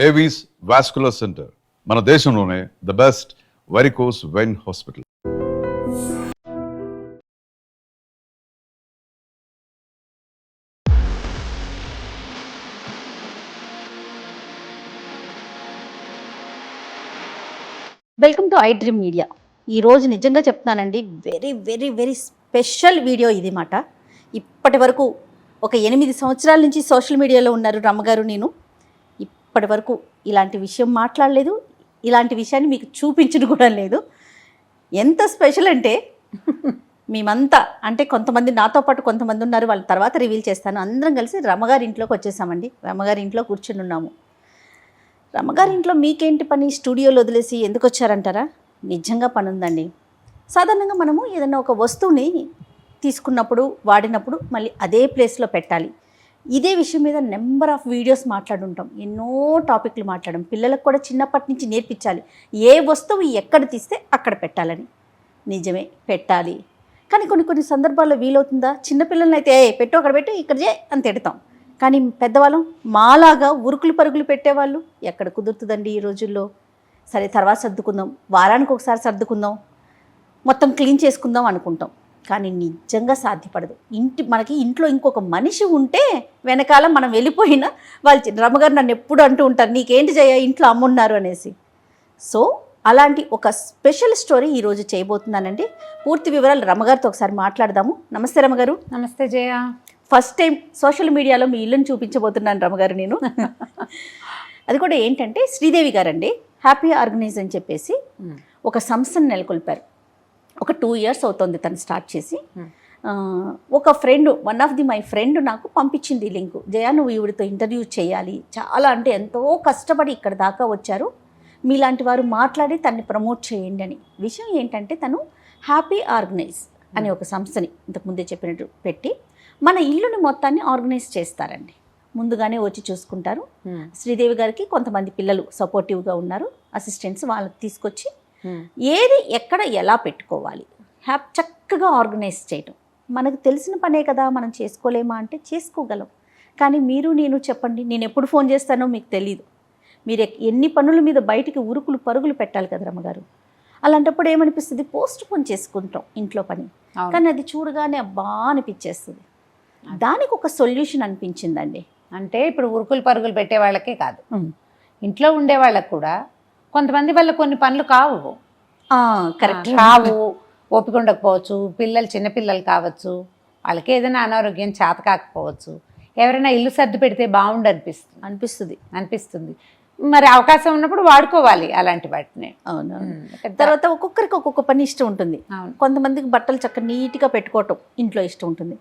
Avis vascular centre మన దేశంలోనే the best varicose vein hospital. Welcome to I dream media. ఈరోజు నిజంగా చెప్తున్నానండి, very very very special video ఇది మాట. ఇప్పటి వరకు ఒక 8 సంవత్సరాల నుంచి సోషల్ మీడియాలో ఉన్నారు రమ్మగారు. నేను ఇప్పటి వరకు ఇలాంటి విషయం మాట్లాడలేదు, ఇలాంటి విషయాన్ని మీకు చూపించడం కూడా లేదు. ఎంత స్పెషల్ అంటే మేమంతా అంటే కొంతమంది నాతో పాటు కొంతమంది ఉన్నారు, వాళ్ళ తర్వాత రివీల్ చేస్తాను. అందరం కలిసి రమ్మగారి ఇంట్లోకి వచ్చేసామండి. రమ్మగారి ఇంట్లో కూర్చుని ఉన్నాము. రమ్మగారి ఇంట్లో మీకేంటి పని, స్టూడియోలో వదిలేసి ఎందుకు వచ్చారంటారా? నిజంగా పని ఉందండి. సాధారణంగా మనము ఏదైనా ఒక వస్తువుని తీసుకున్నప్పుడు వాడినప్పుడు మళ్ళీ అదే ప్లేస్లో పెట్టాలి. ఇదే విషయం మీద నెంబర్ ఆఫ్ వీడియోస్ మాట్లాడుంటాం, ఎన్నో టాపిక్లు మాట్లాడడం. పిల్లలకు కూడా చిన్నప్పటి నుంచి నేర్పించాలి, ఏ వస్తువు ఎక్కడ తీస్తే అక్కడ పెట్టాలని. నిజమే, పెట్టాలి. కానీ కొన్ని సందర్భాల్లో వీలవుతుందా? చిన్నపిల్లల్ని అయితే పెట్టు అక్కడ పెట్టి ఇక్కడ చే అని తిడతాం. కానీ పెద్దవాళ్ళం మాలాగా ఉరుకులు పరుగులు పెట్టేవాళ్ళు ఎక్కడ కుదురుతుందండి ఈ రోజుల్లో. సరే తర్వాత సర్దుకుందాం, వారానికి ఒకసారి సర్దుకుందాం, మొత్తం క్లీన్ చేసుకుందాం అనుకుంటాం. కానీ నిజంగా సాధ్యపడదు. మనకి ఇంట్లో ఇంకొక మనిషి ఉంటే వెనకాల మనం వెళ్ళిపోయినా వాళ్ళు రమ్మగారు నన్ను ఎప్పుడు అంటూ ఉంటారు, నీకేంటి జయ ఇంట్లో అమ్మున్నారు అనేసి. సో అలాంటి ఒక స్పెషల్ స్టోరీ ఈరోజు చేయబోతున్నానండి. పూర్తి వివరాలు రమ్మగారితో ఒకసారి మాట్లాడదాము. నమస్తే రమ్మగారు. నమస్తే జయ. ఫస్ట్ టైం సోషల్ మీడియాలో మీ ఇల్లుని చూపించబోతున్నాను రమ్మగారు నేను. అది కూడా ఏంటంటే శ్రీదేవి గారండి హ్యాపీ ఆర్గనైజ్ అని చెప్పేసి ఒక సంస్థను నెలకొల్పారు. ఒక 2 years అవుతుంది తను స్టార్ట్ చేసి. ఒక ఫ్రెండ్, మై ఫ్రెండ్ నాకు పంపించింది ఈ లింకు. జయ నువ్వు ఈవిడితో ఇంటర్వ్యూ చేయాలి, చాలా అంటే ఎంతో కష్టపడి ఇక్కడ దాకా వచ్చారు, మీలాంటి వారు మాట్లాడి తన్ని ప్రమోట్ చేయండి అని. విషయం ఏంటంటే తను హ్యాపీ ఆర్గనైజ్ అనే ఒక సంస్థని ఇంతకుముందే చెప్పినట్టు పెట్టి మన ఇల్లుని మొత్తాన్ని ఆర్గనైజ్ చేస్తారండి. ముందుగానే వచ్చి చూసుకుంటారు. శ్రీదేవి గారికి కొంతమంది పిల్లలు సపోర్టివ్గా ఉన్నారు, అసిస్టెంట్స్, వాళ్ళకి తీసుకొచ్చి ఏది ఎక్కడ ఎలా పెట్టుకోవాలి చక్కగా ఆర్గనైజ్ చేయటం. మనకు తెలిసిన పనే కదా, మనం చేసుకోలేమా అంటే చేసుకోగలం. కానీ మీరు నేను చెప్పండి, నేను ఎప్పుడు ఫోన్ చేస్తానో మీకు తెలీదు. మీరు ఎన్ని పనుల మీద బయటికి ఉరుకులు పరుగులు పెట్టాలి కదా రమ్మగారు. అలాంటప్పుడు ఏమనిపిస్తుంది, పోస్ట్ పోన్ చేసుకుంటాం ఇంట్లో పని. కానీ అది చూడగానే అబ్బా అనిపించేస్తుంది. దానికి ఒక సొల్యూషన్ అనిపించిందండి. అంటే ఇప్పుడు ఉరుకులు పరుగులు పెట్టే వాళ్ళకే కాదు, ఇంట్లో ఉండే వాళ్ళకు కూడా కొంతమంది వల్ల కొన్ని పనులు కావు. కరెక్ట్, కావు, ఓపిక ఉండకపోవచ్చు, పిల్లలు చిన్నపిల్లలు కావచ్చు, వాళ్ళకి ఏదైనా అనారోగ్యం చేత కాకపోవచ్చు, ఎవరైనా ఇల్లు సర్ది పెడితే బాగుండు అనిపిస్తుంది. మరి అవకాశం ఉన్నప్పుడు వాడుకోవాలి అలాంటి వాటిని. అవును. తర్వాత ఒక్కొక్కరికి ఒక్కొక్క పని ఇష్టం ఉంటుంది. కొంతమందికి బట్టలు చక్కగా నీట్గా పెట్టుకోవటం ఇంట్లో ఇష్టం ఉంటుంది.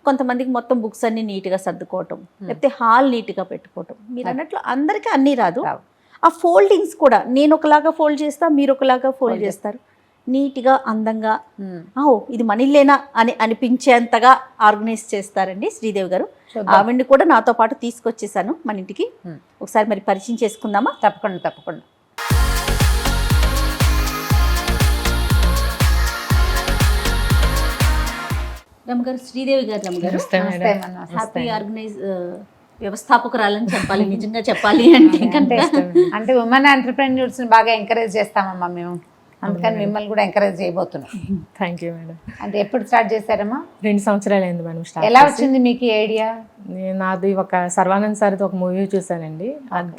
కొంతమందికి మొత్తం బుక్స్ అన్ని నీట్గా సర్దుకోవటం, లేకపోతే హాల్ నీట్గా పెట్టుకోవటం. మీరు అన్నట్లు అందరికీ అన్నీ రాదు. ఆ ఫోల్డింగ్స్ కూడా నేను ఒకలాగా ఫోల్డ్ చేస్తా, మీరు ఒకలాగా ఫోల్డ్ చేస్తారు. నీట్గా అందంగా ఇది మన ఇల్లేనా అని అనిపించేంతగా ఆర్గనైజ్ చేస్తారండి శ్రీదేవి గారు. ఆవిడ్ని కూడా నాతో పాటు తీసుకొచ్చేసాను మన ఇంటికి. ఒకసారి మరి పరిచయం చేసుకుందామా? తప్పకుండా. రమ్మగారు, శ్రీదేవి గారు. రమ్మగారు హ్యాపీ ఆర్గనైజ్ వ్యవస్థాపకురాలని చెప్పాలి, నిజంగా చెప్పాలి అంటే ఉమెన్ ఎంటర్‌ప్రెన్యూర్స్ ని బాగా ఎంకరేజ్ చేస్తామమ్మా మేము, అందుకని మిమ్మల్ని కూడా ఎంకరేజ్ చేయబోతున్నాం. Thank you madam. అంటే ఎప్పుడు స్టార్ట్ చేశారమ్మా? 2 సంవత్సరాలు అయింది మేడం స్టార్ట్. ఎలా వచ్చింది మీకు ఈ ఐడియా? నాది ఒక సర్వానంద్ సార్ది ఒక మూవీ చూసానండి,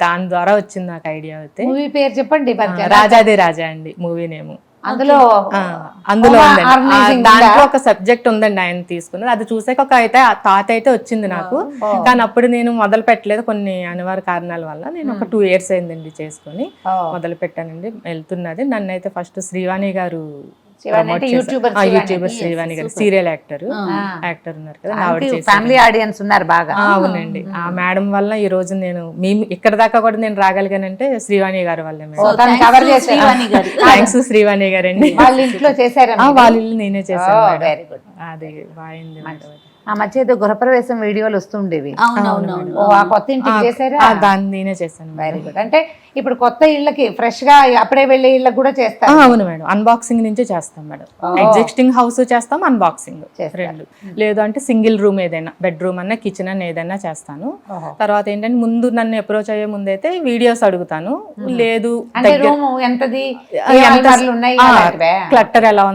దాని ద్వారా వచ్చింది నాకు ఐడియా. అయితే మూవీ పేరు చెప్పండి. రాజాది రాజా అండి మూవీ నేమ్. అందులో దాంట్లో ఒక సబ్జెక్ట్ ఉందండి, ఆయన తీసుకున్నది. అది చూసాక ఒక థాట్ అయితే వచ్చింది నాకు. కానీ అప్పుడు నేను మొదలు పెట్టలేదు, కొన్ని అనివార్య కారణాల వల్ల. నేను ఒక 2 years అయిందండి చేసుకుని మొదలు పెట్టానండి. వెళ్తున్నది. నన్ను అయితే ఫస్ట్ శ్రీవాణి గారు, యూట్యూబర్ శ్రీవాణి గారు, సీరియల్ యాక్టర్ ఉన్నారు కదా, ఫ్యామిలీ ఆడియన్స్ ఉన్నారు బాగా. అవునండి. ఆ మేడం వల్ల ఈ రోజు మేము ఇక్కడ దాకా కూడా నేను రాగలిగానంటే శ్రీవాణి గారి వల్ల. థ్యాంక్స్ శ్రీవాణి గారు అండి. వాళ్ళ ఇంట్లో చేశారా? వాళ్ళ ఇల్లు నేనే చేశాను. అది బాగుంది. ఆ మధ్య ఏదో గృహప్రవేశం వీడియోలు వస్తుండేవి. అవునవునవును. ఓ ఆ కొత్త ఇంటికి చేశారా? దాన్ని నేనే చేశాను. Very good. అంటే ఇప్పుడు కొత్త ఇళ్ళకి ఫ్రెష్ గా అప్పుడే వెళ్ళే ఇళ్ళకి కూడా చేస్తారు. అవును మేడం, అన్బాక్సింగ్ నుంచే చేస్తాం మేడం. ఎగ్జిస్టింగ్ హౌస్ చేస్తాం, అన్బాక్సింగ్ రెండు. లేదు అంటే సింగిల్ రూమ్ ఏదైనా, బెడ్రూమ్ అన్న కిచెన్ అన్న ఏదైనా చేస్తాను. తర్వాత ఏంటంటే ముందు నన్ను అప్రోచ్ అయ్యే ముందు అయితే వీడియోస్ అడుగుతాను. లేదు రూమ్ ఎంతది, క్లట్టర్ ఎలా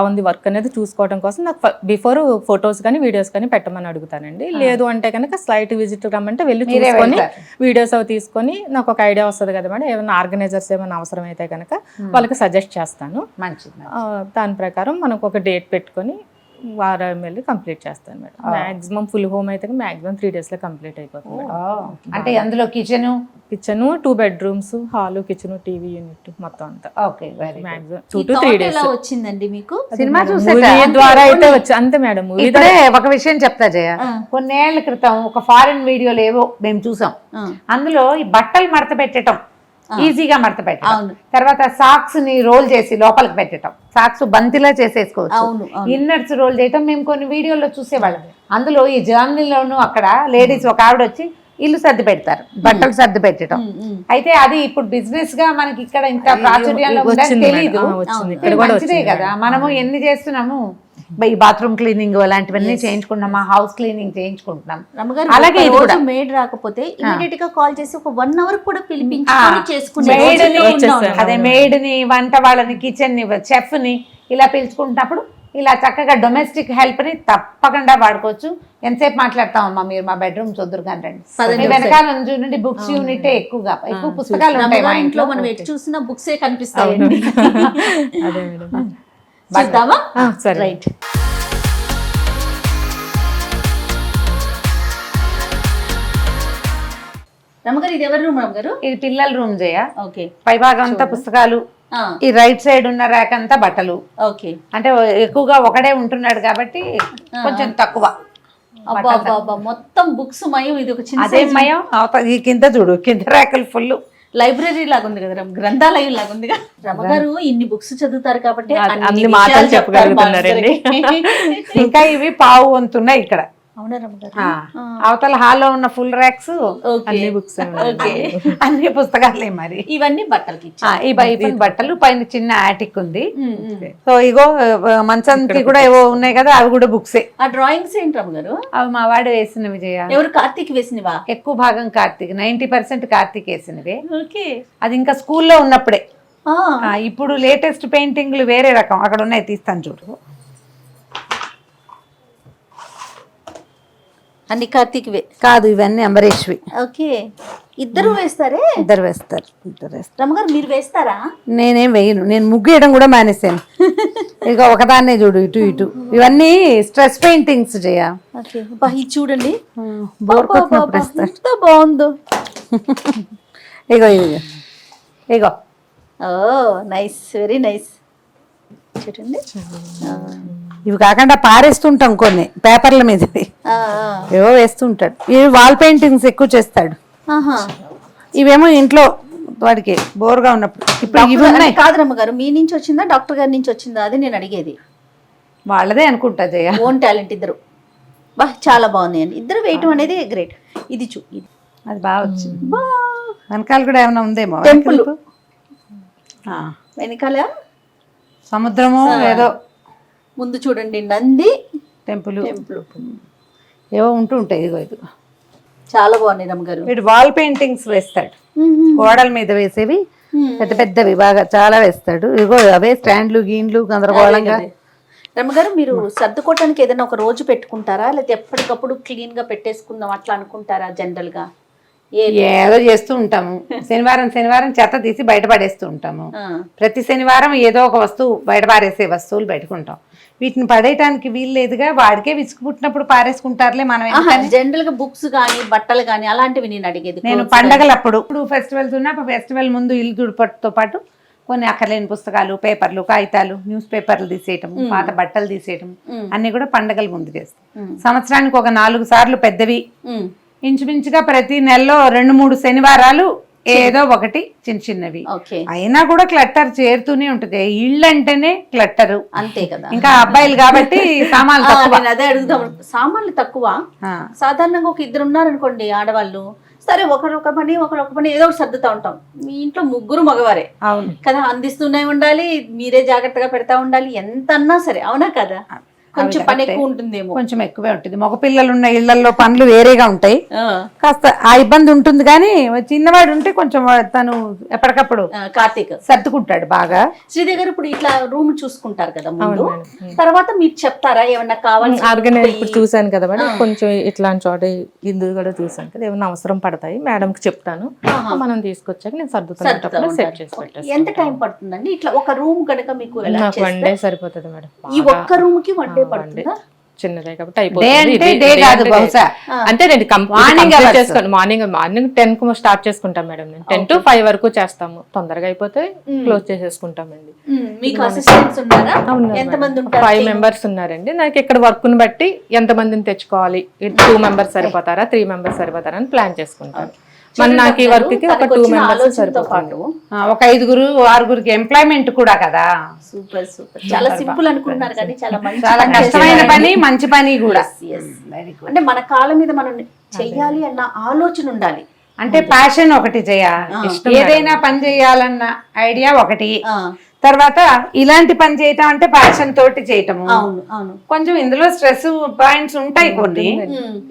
ఉంది వర్క్ అనేది చూసుకోవడం కోసం నాకు బిఫోర్ ఫొటోస్ కానీ వీడియోస్ కానీ పెట్టమని అడుగుతానండి. లేదు అంటే కనుక స్లైట్ విజిట్ రమ్మంటే వెళ్ళి చూసుకొని వీడియోస్ అవి తీసుకొని నాకు ఒక ఐడియా వస్తుంది కదా మేడం. ఏమైనా ఆర్గనైజర్స్ ఏమైనా అవసరం అయితే కనుక వాళ్ళకి సజెస్ట్ చేస్తాను. దాని ప్రకారం మనకు ఒక డేట్ పెట్టుకొని వారం వెళ్ళి కంప్లీట్ చేస్తాను మేడం. మాక్సిమం ఫుల్ హోమ్ అయితే మాక్సిమం 3 days లో కంప్లీట్ అయిపోతుంది. అంటే అందులో kitchen 2 bedrooms, hall, kitchen, TV unit మొత్తం అంతా. Okay, very maximum 2 to 3 days. ఎలా వచ్చిందండి మీకు? సినిమా మూవీ ద్వారా అయితే వచ్చి అంతే మేడం. మూవీ ఒక విషయం చెప్తా జయ, కొన్నేళ్ల క్రితం ఒక ఫారిన్ వీడియోలు ఏవో మేము చూసాం. అందులో ఈ బట్టలు మడత పెట్టడం, ఈజీగా మడత పెట్టడం, తర్వాత సాక్స్ ని రోల్ చేసి లోపలికి పెట్టడం, సాక్స్ బంతిలా చేసేసుకోవచ్చు, ఇన్నర్స్ రోల్ చేయటం మేము కొన్ని వీడియోలో చూసేవాళ్ళం. అందులో ఈ జర్నీలోను అక్కడ లేడీస్ ఒక ఆవిడ వచ్చి ఇల్లు సర్ది పెడతారు, బట్టలు సర్ది పెట్టడం. అయితే అది ఇప్పుడు బిజినెస్ గా మనకి ఇక్కడ ఇంత ప్రాచుర్యంలో ఉందని తెలీదు. మంచిదే కదా, మనము ఎన్ని చేస్తున్నాము. ఈ బాత్రూమ్ క్లీనింగ్ అలాంటివన్నీ చేయించుకుంటున్నాం, హౌస్ క్లీనింగ్ చేయించుకుంటున్నాం. అలాగే మేడ్ రాకపోతే ఇమీడియట్ గా కాల్ చేసి ఒక 1 hour కూడా పిలిపించుకొని చేసుకునే అదే మేడ్ ని, వంట వాళ్ళని, కిచెన్ ని, చెఫ్ ని ఇలా పిలుచుకుంటున్నప్పుడు ఇలా చక్కగా డొమెస్టిక్ హెల్ప్ ని తప్పకుండా వాడుకోవచ్చు. ఎంతసేపు మాట్లాడతామమ్మా మీరు మా బెడ్రూమ్ చూద్దరు కానీ రండి. వెనకాల చూడండి బుక్స్ యూనిట్ ఎక్కువ పుస్తకాలు ఉంటాయి మా ఇంట్లో. మనం ఎటు చూసినా బుక్సే కనిపిస్తాయి. అదే మేడం. చూద్దామా? సరే, రైట్. రమ్మగారు ఇది ఎవరి రూమ్? రమ్మగారు ఇది పిల్లల రూమ్ జయ. ఓకే. పై భాగం అంతా పుస్తకాలు, ఈ రైట్ సైడ్ ఉన్న ర్యాక్ అంతా బట్టలు. ఓకే. అంటే ఎక్కువగా ఒకడే ఉంటున్నాడు కాబట్టి కొంచెం తక్కువ. మొత్తం బుక్స్ మయం. ఇది ఒక చిన్న అదే మయం. ఈ కింద చూడు, కింద ర్యాకులు ఫుల్ లైబ్రరీ లాగా ఉంది కదా, గ్రంథాలయం లాగా ఉంది కదా. రమ్మగారు ఇన్ని బుక్స్ చదువుతారు కాబట్టి అన్ని మాటలు చెప్పగలుగుతున్నారండి. ఇంకా ఇవి పావు వంతున్నాయి ఇక్కడ. అవునా రమ్మగారు? అవతల హాల్లో ఉన్న ఫుల్ ర్యాక్స్ అన్ని బుక్స్, అన్ని పుస్తకాలే. మరి ఇవన్నీ బట్టలకి, ఈ బయట బట్టలు, పైన చిన్న ఆటిక్ ఉంది. సో ఇగో మంచానికి కూడా ఏవో ఉన్నాయి కదా, అవి కూడా బుక్సే. ఆ డ్రాయింగ్స్ ఏంటి రమ్మగారు? అవి మా వాడు వేసిన విజయ. ఎవరు? కార్తీక్ వేసినవా? ఎక్కువ భాగం కార్తీక్, 90% కార్తీక్ వేసినవే. ఓకే. అది ఇంకా స్కూల్లో ఉన్నప్పుడే. ఇప్పుడు లేటెస్ట్ పెయింటింగ్లు వేరే రకం అక్కడ ఉన్నాయి, తీస్తాను చూడు. అన్ని కార్తీక్వే కాదు, ఇవన్నీ అంబరీష్వి. ఓకే. ఇద్దరు వేస్తారే? ఇద్దరు వేస్తారు. రమ్మగారు మీరు వేస్తారా? నేనేం వేయను, నేను ముగ్గు వేయడం కూడా మానేసాను. ఇక ఒకదాన్నే చూడు, ఇటు ఇటు. ఇవన్నీ స్ట్రెస్ పెయింటింగ్స్ జయ. ఇది చూడండి, ఎంత బాగుందో. ఇగో ఇగో ఇగో. ఓ నైస్, వెరీ నైస్. చూడండి, ఇవి కాకుండా పారేస్తుంటాం కొన్ని పేపర్ల మీద, ఏవో వేస్తుంటాడు. ఇవి వాల్ పెయింటింగ్స్ ఎక్కువ చేస్తాడు. ఇవేమో ఇంట్లో వాడికి బోర్గా ఉన్నప్పుడు. ఇప్పుడు ఇవి ఉన్నాయి. కాదు రమ్మగారు, మీ నుంచి వచ్చిందా డాక్టర్ గారి నుంచి వచ్చిందా అది నేను అడిగేది. వాళ్ళదే అనుకుంటా జయ. ఓన్ టాలెంట్ ఇద్దరు. బా చాలా బాగుంది అండి, ఇద్దరు వేయటం అనేది గ్రేట్. ఇది అది బాగా వచ్చింది. వెనకాల కూడా ఏమైనా ఉందేమో. టెంపుల్ వెనకాల సముద్రము ఏదో. ముందు చూడండి నంది, టెంపుల్ ఏవో ఉంటూ ఉంటాయి. ఇదిగో ఇదిగో చాలా బాగున్నాయి రమ్మగారు. వీడు వాల్ పెయింటింగ్స్ వేస్తాడు, గోడల మీద వేసేవి పెద్ద పెద్దవి బాగా చాలా వేస్తాడు. ఇదిగో అవే స్టాండ్లు, గీన్లు గందరగోళంగా. రమ్మగారు మీరు సర్దుకోవటానికి ఏదైనా ఒక రోజు పెట్టుకుంటారా, లేకపోతే ఎప్పటికప్పుడు క్లీన్ గా పెట్టేసుకుందాం అట్లా అనుకుంటారా? జనరల్ గా ఏదో చేస్తూ ఉంటాము. శనివారం చెత్త తీసి బయట పడేస్తూ ఉంటాము. ప్రతి శనివారం ఏదో ఒక వస్తువు బయట పారేసే వస్తువులు పెట్టుకుంటాం. వీటిని పడేయటానికి వీలు లేదుగా, వాడికే విసుగు పుట్టినప్పుడు పారేసుకుంటారులే. మనం జనరల్ గా బుక్స్ కానీ బట్టలు కానీ అలాంటివి నేను అడిగేది. నేను పండగలప్పుడు, ఇప్పుడు ఫెస్టివల్స్ ఉన్నా ఫెస్టివల్ ముందు ఇల్లు దుడిపట్టుతో పాటు కొన్ని అక్కర్లేని పుస్తకాలు, పేపర్లు, కాగితాలు, న్యూస్ పేపర్లు తీసేయటం, పాత బట్టలు తీసేయటం అన్ని కూడా పండగల ముందు చేస్తాం. సంవత్సరానికి ఒక 4 సార్లు పెద్దవి, ఇంచుమించుగా ప్రతి నెలలో 2-3 శనివారాలు ఏదో ఒకటి చిన్న చిన్నవి. ఓకే, అయినా కూడా క్లట్టర్ చేరుతూనే ఉంటుంది. ఇళ్ళు అంటేనే క్లట్టరు. అంతే కదా. ఇంకా అబ్బాయిలు కాబట్టి సామాన్లు తక్కువ. నేను అదే అడుగుదాం, సామాన్లు తక్కువ. ఆ, సాధారణంగా ఒక ఇద్దరు ఉన్నారనుకోండి ఆడవాళ్ళు, సరే ఒకరు ఒక పని ఒకరు ఒక పని ఏదో ఒకటి సర్దుతా ఉంటాం. మీ ఇంట్లో ముగ్గురు మగవారే అవును కదా, అందిస్తూనే ఉండాలి, మీరే జాగ్రత్తగా పెడతా ఉండాలి, ఎంత అన్నా సరే. అవునా కదా, కొంచెం పని ఎక్కువ ఉంటుందేమో. కొంచెం ఎక్కువే ఉంటుంది. మగ పిల్లలు ఉన్న ఇళ్లలో పనులు వేరేగా ఉంటాయి, ఆ, కాస్త ఆ ఇబ్బంది ఉంటుంది. కానీ చిన్నవాడు ఉంటే కొంచెం తను ఎప్పటికప్పుడు కార్తీక్ సర్దుకుంటాడు బాగా. శ్రీదేవి గారు ఇప్పుడు ఇట్లా రూమ్ చూసుకుంటారు కదా ముందు, అవును మేడం. తర్వాత మీరు చెప్తారా ఏమన్నా కావాలి? ఆర్గనైజ్ ఇప్పుడు చూసాను కదా మేడం, కొంచెం ఇట్లాంటి చోట ఇందు కూడా చూసాను కదా, ఏమన్నా అవసరం పడతాయి మేడంకి చెప్తాను, మనం తీసుకొచ్చాక నేను సర్దుతున్నప్పుడు సెట్ చేసి పెట్టేస్తాను. ఎంత టైం పడుతుందండి ఇట్లా ఒక రూమ్ కనుక మీకు ఎలా నాకు వన్ డే సరిపోతుంది మేడం. ఈ ఒక్క రూమ్ కి వన్ డే పడుతుందా? చిన్నదే కాబట్టి డే అయిపోతుంది. అంటే ఇది- డే ఇది కాదు అంటే బహుశా. అంటే నేను Morning hours. చేసుకోండి. మార్నింగ్ 10 కు స్టార్ట్ చేసుకుంటాం మేడం. నేను 10 to 5 వరకు చేస్తాము. తొందరగా అయిపోతే క్లోజ్ చేసేసుకుంటామండి. మీకు అసిస్టెంట్స్ ఉన్నారా? ఎంత మంది ఉంటారు? 5 మెంబర్స్ ఉన్నారండి. నాకు ఇక్కడ వర్క్ ని బట్టి ఎంత మందిని తెచ్చుకోవాలి, 2 మెంబర్స్ సరిపోతారా 3 మెంబర్స్ సరిపోతారా అని ప్లాన్ చేసుకుంటాను. మరి నాకు ఈ వర్క్ కి ఒక 2 మెంబర్స్ సరిపోతారు. ఒక 5 6 ఎంప్లాయ్మెంట్ కూడా కదా. సూపర్ సూపర్, చాలా సింపుల్ అనుకున్నారు కానీ చాలా మంచి చాలా పని కష్టమైన చేశారు. పని, మంచి పని కూడా. Yes. అంటే మన కాళ్ళ మీద మనం చెయ్యాలి అన్న ఆలోచన ఉండాలి. అంటే ప్యాషన్ ఒకటి ఏదైనా పని చేయాలన్న ఐడియా ఒకటి, ఆ, తర్వాత ఇలాంటి పని చేయటం అంటే ప్యాషన్ తోటి చేయటము. అవును అవును. కొంచెం ఇందులో స్ట్రెస్ పాయింట్స్ ఉంటాయి కొన్ని,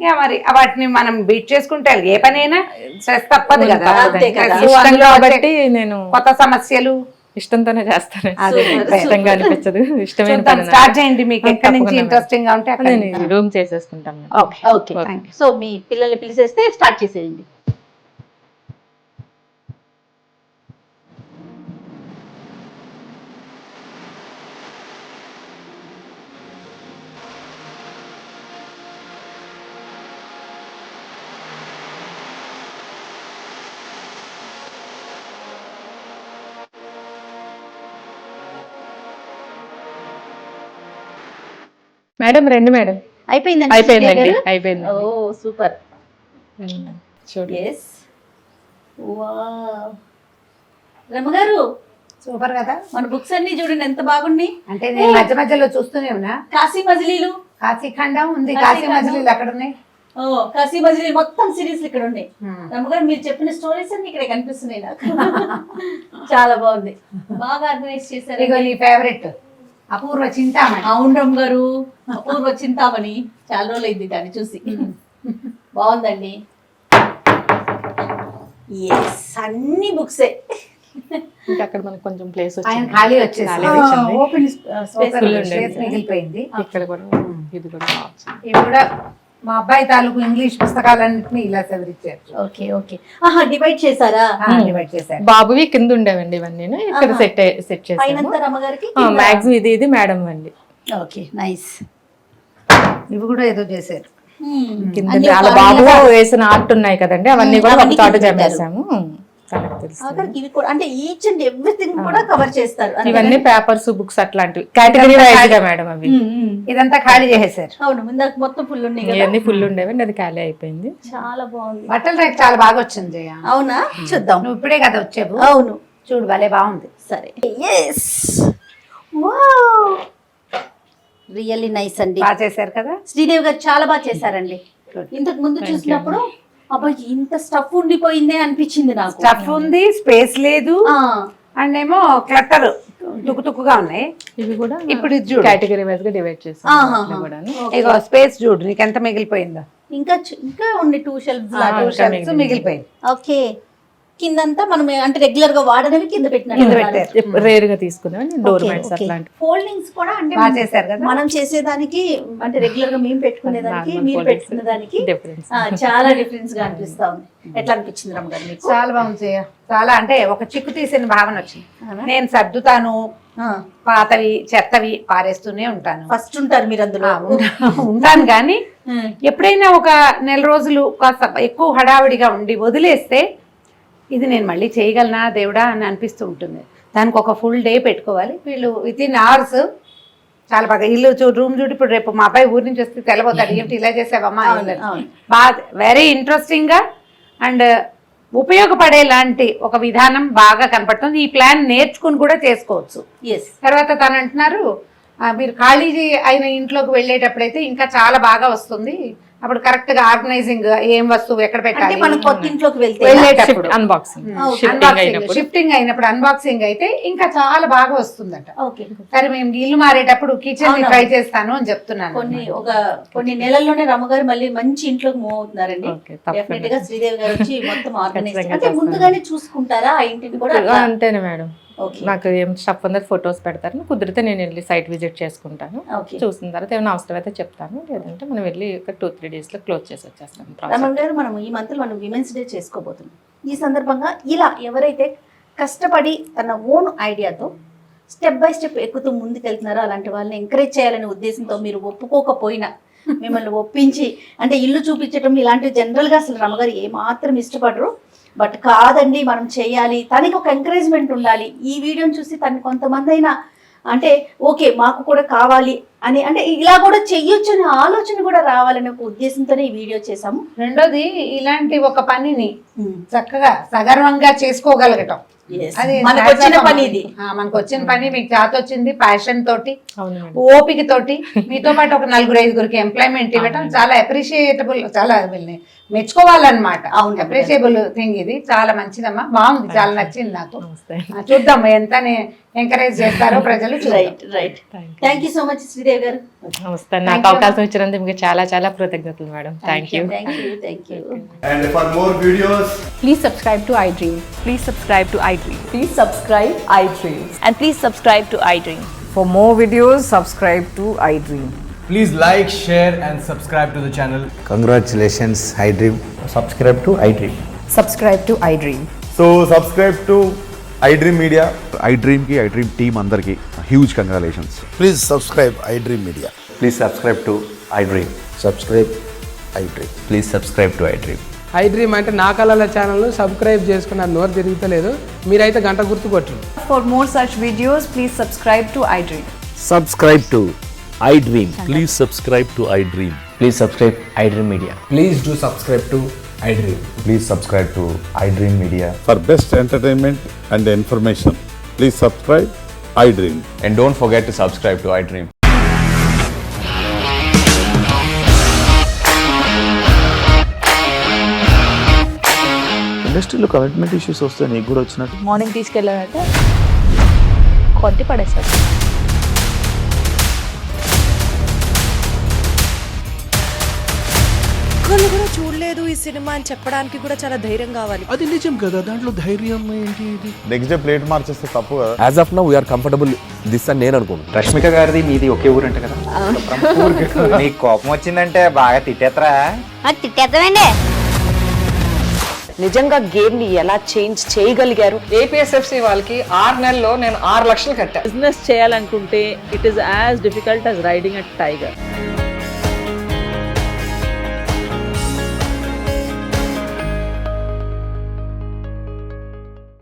ఇక మరి వాటిని మనం బీట్ చేసుకుంటే ఏ పనైనా స్ట్రెస్ తప్పదు కదా. అంతే కదా. Stress, ఇష్టం అందులో కాబట్టి నేను కొత్త సమస్యలు. ఇష్టంతోనే చేస్తాను. అదే. ఇష్టంగా అనిపించదు. ఇష్టమైన చూద్దాం, పని స్టార్ట్ చేయండి. మీకు ఎక్కడి నుంచి తప్పకుండా ఇంట్రెస్టింగ్ గా ఉంటే అక్కడ. నేను రూమ్ చేసేసుకుంటాను. ఓకే ఓకే, సో మీ పిల్లల్ని పిలిచేస్తే స్టార్ట్ చేసేయండి. మేడం రండి మేడం. అయిపోయిందండి? అయిపోయిందండి, అయిపోయింది. ఓ సూపర్. చూడండి. Yes, wow. రమ్మగారు, సూపర్ కదా. మన బుక్స్ అన్ని చూడండి ఎంత బాగున్నాయి. అంటే నేను మధ్య మధ్యలో చూస్తూనే ఉన్నా. కాశీ మజిలీలు, కాశీఖండం ఉంది, కాశీ కాశీ మజిలీలు అక్కడ ఉన్నాయి. ఓ కాశీ మజిలీ మొత్తం సిరీస్ ఇక్కడ ఉన్నాయి. రమ్మగారు మీరు చెప్పిన స్టోరీస్ అన్ని ఇక్కడ కనిపిస్తున్నాయి నాకు. చాలా బాగుంది, బాగా ఆర్గనైజ్ చేశారు. ఇగో నీ ఫేవరెట్ అపూర్వ చింతామణి. అవును రమ్మగారు, అపూర్వ చింతామణి, చాలా రోజులు అయింది దాన్ని చూసి. బాగుందండి. ఎస్, అన్ని బుక్సే. ఇంకా అక్కడ మనకు కొంచెం ప్లేస్ ఆయన వచ్చింది. ఖాళీ వచ్చేసి ఖాళీ వచ్చింది. Open space. Full ఉండేది. స్పేస్ మిగిలిపోయింది. ఇక్కడ కూడా ఇది కూడా బాగుంది. ఇవి కూడా మా అబ్బాయి తాలూకు ఇంగ్లీష్ పుస్తకాలన్నింటినీ ఇలా సవరించారు. ఓకే ఓకే, ఆహా డివైడ్ చేశారా? డివైడ్ చేశారు. బాబువి కింద ఉండేవండి ఇవన్నీ, ఇక్కడ సెట్ చేసాము. పైనంతా రమ్మగారికి, మ్యాక్సిమం ఇది మేడం అండి. Okay nice. ఇవి కూడా ఏదో చేశారు. కింద వాళ్ళ బాబు వేసిన ఆర్ట్ ఉన్నాయి కదండి, అవన్నీ కూడా ఒక చోట జమేసాము. తనకు తెలుసు. ఇవి కూడా అంటే ఈచ్ అండ్ ఎవ్రీథింగ్ కూడా కవర్ చేస్తారు. ఇవన్నీ పేపర్స్ బుక్స్ అట్లాంటివి కేటగిరీ వైజ్ గా మేడం అవి. ఇదంతా ఖాళీ చేసేసారు. అవును, ఇందాక మొత్తం ఫుల్ ఉన్నాయి కదా. ఇవన్నీ ఫుల్ ఉండేవండి, అది ఖాళీ అయిపోయింది. చాలా బాగుంది. బట్టల రేట్ చాలా బాగా వచ్చింది జయ. అవునా, చూద్దాం. నువ్వు ఇప్పుడే కదా వచ్చావు. అవును, చూడు భలే బాగుంది. సరే. ఎస్, వావ్, రియల్లీ నైస్ అండి. బాగా చేశారు కదా. శ్రీదేవి గారు చాలా బాగా చేశారండి. ఇంతకు ముందు చూసినప్పుడు అబ్బాయి ఇంత స్టఫ్ ఉండిపోయిందే అనిపించింది నాకు. స్టఫ్ ఉంది, స్పేస్ లేదు, ఆ, అండ్ ఏమో క్లట్టర్ తుక్కుగా ఉన్నాయి. ఇవి కూడా ఇప్పుడు ఇది చూడు, కేటగిరీ వైజ్ గా డివైడ్ చేస్తాం. ఇగో స్పేస్ చూడు, నీకు ఎంత మిగిలిపోయిందో. ఇంకా ఉండి 2 షెల్ఫ్స్ మిగిలిపోయింది. ఓకే, కిందంతా మనం అంటే రెగ్యులర్ గా వాడనవి కింద పెట్టినట్టు రేర్ గా తీసుకున్నాం డోర్ మ్యాట్స్ అట్లాంటి. ఫోల్డింగ్స్ కూడా అంటే బాగా చేశారు కదా. మనం చేసేదానికి అంటే రెగ్యులర్ గా మేము పెట్టుకునేదానికి మీరు పెట్టుకునే దానికి డిఫరెన్స్. చాలా డిఫరెన్స్ గా అనిపిస్తా ఉంది. ఎట్లా అనిపించింది రమ్మగారు మీకు? చాలా బాగుంది జయ. చాలా అంటే ఒక చిక్కు తీసిన భావన వచ్చింది. నేను సర్దుతాను, పాతవి చెత్తవి పారేస్తూనే ఉంటాను. ఫస్ట్ ఉంటారు మీరు అందులో. ఉంటాను కానీ ఎప్పుడైనా ఒక నెల రోజులు కాస్త ఎక్కువ హడావిడిగా ఉండి వదిలేస్తే ఇది నేను మళ్ళీ చేయగలనా దేవుడా అని అనిపిస్తూ ఉంటుంది. దానికి ఒక ఫుల్ డే పెట్టుకోవాలి. వీళ్ళు వితిన్ అవర్స్ చాలా బాగా ఇల్లు రూమ్ చూడు. ఇప్పుడు రేపు మా అబ్బాయి ఊరి నుంచి వస్తే తెలబోతాడు, ఏమిటి ఇలా చేసావమ్మా. బాగా వెరీ ఇంట్రెస్టింగ్ గా అండ్ ఉపయోగపడేలాంటి ఒక విధానం బాగా కనపడుతుంది. ఈ ప్లాన్ నేర్చుకుని కూడా చేసుకోవచ్చు. ఎస్. తర్వాత తను అంటున్నారు మీరు ఖాళీ అయిన ఇంట్లోకి వెళ్ళేటప్పుడైతే ఇంకా చాలా బాగా వస్తుంది, అప్పుడు కరెక్ట్ గా ఆర్గనైజింగ్ ఏం వస్తువు ఎక్కడ అంటే పెట్టాలి మనం కొత్త ఇంట్లోకి వెళ్తే వెళ్ళేటప్పుడు అన్బాక్సింగ్ షిఫ్టింగ్ అయినప్పుడు అన్బాక్సింగ్ అయితే ఇంకా చాలా బాగా వస్తుందట. ఓకే. సరే మేము ఇల్లు మారేటప్పుడు కిచెన్ ట్రై చేస్తాను అని చెప్తున్నాను. కొన్ని నెలల్లోనే రమ్మగారు మళ్ళీ మంచి ఇంట్లోకి మూవ్ అవుతున్నారండి. డెఫినెట్ గా శ్రీదేవి గారు వచ్చి మొత్తం ఆర్గనైజ్ అంటే ముందుగానే చూసుకుంటారా ఆ ఇంటిని కూడా? అంతేనే మేడం. నాకు ఏం స్టఫ్ ఉందో ఫొటోస్ పెడతారు, కుదిరితే నేను వెళ్ళి సైట్ విజిట్ చేసుకుంటాను. చూసిన తర్వాత ఏమైనా అవసరం అయితే చెప్తాను, లేదంటే మనం వెళ్ళి ఒక 2-3 days లో క్లోజ్ చేసి వచ్చేస్తాం. రమణ గారు, మనం ఈ మంత్ మనం విమెన్స్ డే చేసుకోబోతున్నాం. ఈ సందర్భంగా ఇలా ఎవరైతే కష్టపడి తన ఓన్ ఐడియాతో స్టెప్ బై స్టెప్ ఎక్కుతూ ముందుకెళ్తున్నారో అలాంటి వాళ్ళని ఎంకరేజ్ చేయాలనే ఉద్దేశంతో మీరు ఒప్పుకోకపోయినా మిమ్మల్ని ఒప్పించి అంటే ఇల్లు చూపించడం ఇలాంటివి జనరల్గా అసలు రమగారు ఏమాత్రం ఇష్టపడరు. బట్ కాదండి మనం చేయాలి, తనకి ఒక ఎంకరేజ్మెంట్ ఉండాలి. ఈ వీడియోని చూసి తనకి కొంతమంది అయినా అంటే ఓకే మాకు కూడా కావాలి అని అంటే ఇలా కూడా చెయ్యొచ్చు అనే ఆలోచన కూడా రావాలనే ఒక ఉద్దేశంతోనే ఈ వీడియో చేసాము. రెండోది ఇలాంటి ఒక పనిని చక్కగా సగర్వంగా చేసుకోగలగటం, అది మనకు వచ్చిన పని. ఇది మనకు వచ్చిన పని, మీకు చేత వచ్చింది, ప్యాషన్ తోటి ఓపిక తోటి మీతో పాటు ఒక 4-5 ఎంప్లాయ్మెంట్ ఇవ్వటం చాలా అప్రిషియేటబుల్, చాలా మెచ్చుకోవాలన్నమాట. అవును, అప్రిషియబుల్ థింగ్. ఇది చాలా మంచిదమ్మా, బాగుంది, చాలా నచ్చింది నాకు. చూద్దాం ఎంత ఎంకరేజ్ చేస్తారో ప్రజలు. Right. Thank you so much Sridevi గారు. నాకు అవకాశం ఇచ్చినందుకు మీకు చాలా చాలా కృతజ్ఞతలు madam. Thank you. And for more videos, Please subscribe to iDream. Please subscribe to iDream. Please subscribe iDream. And please subscribe to iDream. For more videos, subscribe to iDream. please like, share and subscribe to the channel. Congratulations, iDream. Subscribe to iDream. Subscribe to iDream. So subscribe to iDream Media. iDream కి iDream team అందరికి huge congratulations. Please subscribe iDream Media. Please subscribe to iDream. Subscribe iDream. Please subscribe to iDream. iDream అంటే నా కళల channel subscribe చేసుకున్న నోరు తిరుగుతలేదు, మీరైతే గంట గుర్తు కొట్టండి. For more such videos, please subscribe to iDream. Subscribe to iDream. Please subscribe to iDream. Please subscribe iDream Media. Please do subscribe to iDream. Please subscribe to iDream Media. For best entertainment and information, please subscribe iDream. And don't forget to subscribe to iDream. ఇండస్ట్రీలో commitment issues వస్తే నీకు కూడా వచ్చినట్టు morning తీసుకెళ్ళాలంటే కొట్టి పడేస్తారు. ఒక్కళ్ళు కూడా చూడలేదు ఈ సినిమా అని చెప్పడానికి కూడా చాలా ధైర్యం కావాలి. అది నిజం కదా, దాంట్లో ధైర్యం ఏంటి? ఇది నెక్స్ట్ డే ప్లేట్ మార్చేస్తే తప్పు కదా. As of now we are comfortable this అని నేను అనుకుంటున్నాను. రష్మిక గారిది మీది ఒకే ఊరు అంట కదా. నీకు కోపం వచ్చిందంటే బాగా తిట్టేత్తరా? తిట్టేద్దామండి. నిజంగా గేమ్ ని ఎలా చేంజ్ చేయగలిగారు? ఏపీఎస్ఎఫ్సి వాళ్ళకి 6 నెలల్లో నేను 6 లక్షలు కట్టా. బిజినెస్ చేయాలనుకుంటే it is as difficult as riding a tiger.